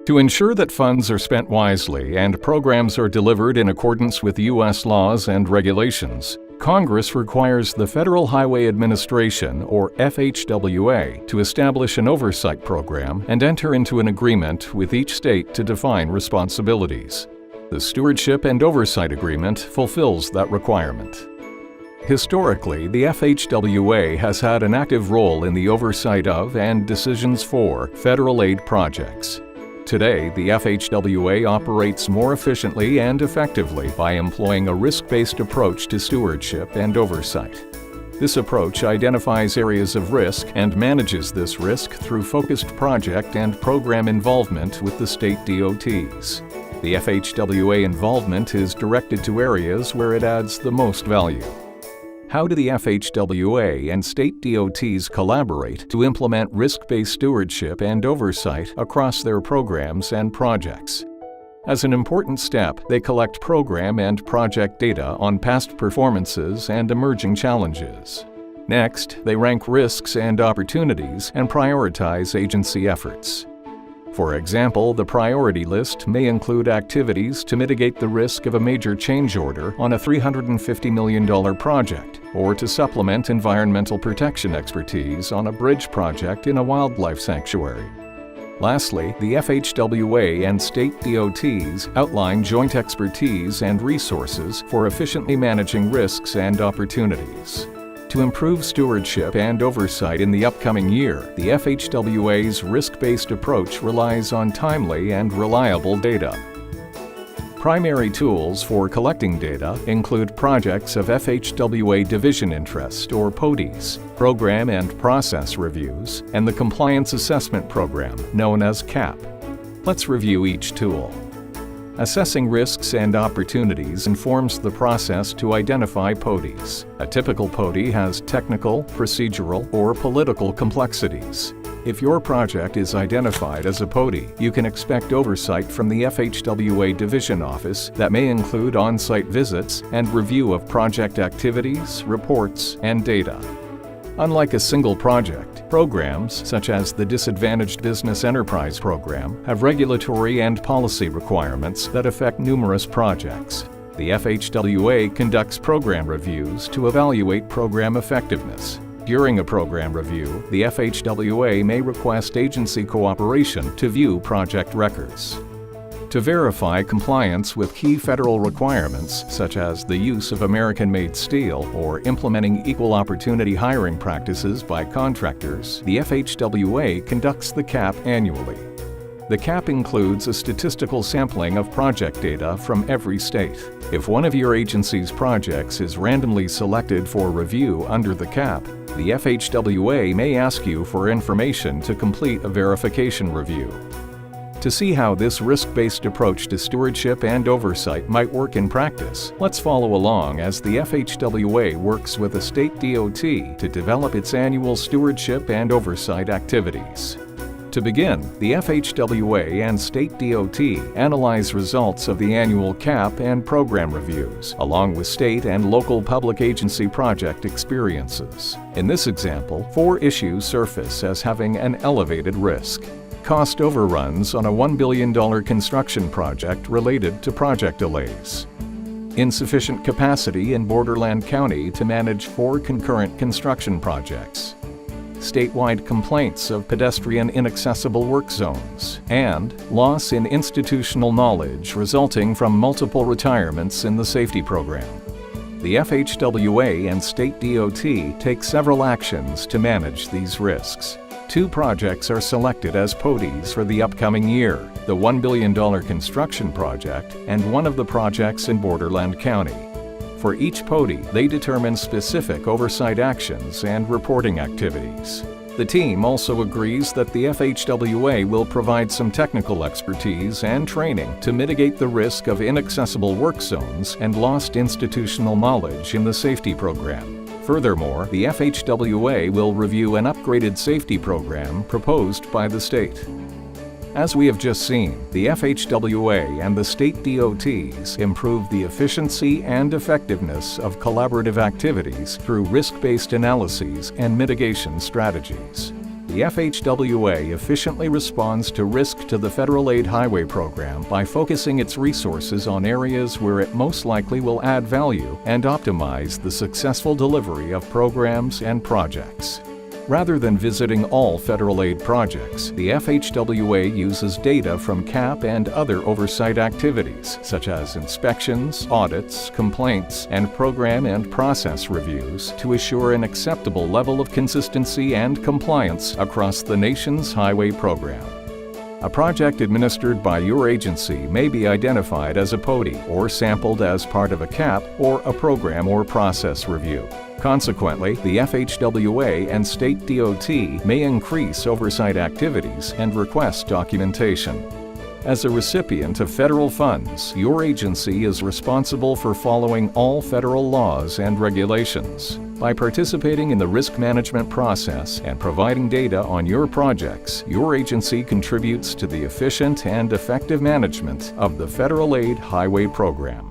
To ensure that funds are spent wisely and programs are delivered in accordance with U.S. laws and regulations, Congress requires the Federal Highway Administration, or FHWA, to establish an oversight program and enter into an agreement with each state to define responsibilities. The Stewardship and Oversight Agreement fulfills that requirement. Historically, the FHWA has had an active role in the oversight of and decisions for federal aid projects. Today, the FHWA operates more efficiently and effectively by employing a risk-based approach to stewardship and oversight. This approach identifies areas of risk and manages this risk through focused project and program involvement with the state DOTs. The FHWA involvement is directed to areas where it adds the most value. How do the FHWA and state DOTs collaborate to implement risk-based stewardship and oversight across their programs and projects? As an important step, they collect program and project data on past performances and emerging challenges. Next, they rank risks and opportunities and prioritize agency efforts. For example, the priority list may include activities to mitigate the risk of a major change order on a $350 million project, or to supplement environmental protection expertise on a bridge project in a wildlife sanctuary. Lastly, the FHWA and state DOTs outline joint expertise and resources for efficiently managing risks and opportunities. To improve stewardship and oversight in the upcoming year, the FHWA's risk-based approach relies on timely and reliable data. Primary tools for collecting data include projects of FHWA Division Interest, or PODIs, Program and Process Reviews, and the Compliance Assessment Program, known as CAP. Let's review each tool. Assessing risks and opportunities informs the process to identify PODIs. A typical PODI has technical, procedural, or political complexities. If your project is identified as a PODI, you can expect oversight from the FHWA Division Office that may include on-site visits and review of project activities, reports, and data. Unlike a single project, programs such as the Disadvantaged Business Enterprise Program have regulatory and policy requirements that affect numerous projects. The FHWA conducts program reviews to evaluate program effectiveness. During a program review, the FHWA may request agency cooperation to view project records. To verify compliance with key federal requirements, such as the use of American-made steel or implementing equal opportunity hiring practices by contractors, the FHWA conducts the CAP annually. The CAP includes a statistical sampling of project data from every state. If one of your agency's projects is randomly selected for review under the CAP, the FHWA may ask you for information to complete a verification review. To see how this risk-based approach to stewardship and oversight might work in practice, let's follow along as the FHWA works with a state DOT to develop its annual stewardship and oversight activities. To begin, the FHWA and state DOT analyze results of the annual CAP and program reviews, along with state and local public agency project experiences. In this example, 4 issues surface as having an elevated risk. Cost overruns on a $1 billion construction project related to project delays. Insufficient capacity in Borderland County to manage 4 concurrent construction projects. Statewide complaints of pedestrian inaccessible work zones. And loss in institutional knowledge resulting from multiple retirements in the safety program. The FHWA and state DOT take several actions to manage these risks. 2 projects are selected as PODIs for the upcoming year, the $1 billion construction project and one of the projects in Borderland County. For each PODI, they determine specific oversight actions and reporting activities. The team also agrees that the FHWA will provide some technical expertise and training to mitigate the risk of inaccessible work zones and lost institutional knowledge in the safety program. Furthermore, the FHWA will review an upgraded safety program proposed by the state. As we have just seen, the FHWA and the state DOTs improve the efficiency and effectiveness of collaborative activities through risk-based analyses and mitigation strategies. The FHWA efficiently responds to risk to the federal aid highway program by focusing its resources on areas where it most likely will add value and optimize the successful delivery of programs and projects. Rather than visiting all federal aid projects, the FHWA uses data from CAP and other oversight activities, such as inspections, audits, complaints, and program and process reviews, to assure an acceptable level of consistency and compliance across the nation's highway program. A project administered by your agency may be identified as a POTI or sampled as part of a CAP or a program or process review. Consequently, the FHWA and state DOT may increase oversight activities and request documentation. As a recipient of federal funds, your agency is responsible for following all federal laws and regulations. By participating in the risk management process and providing data on your projects, your agency contributes to the efficient and effective management of the federal aid highway program.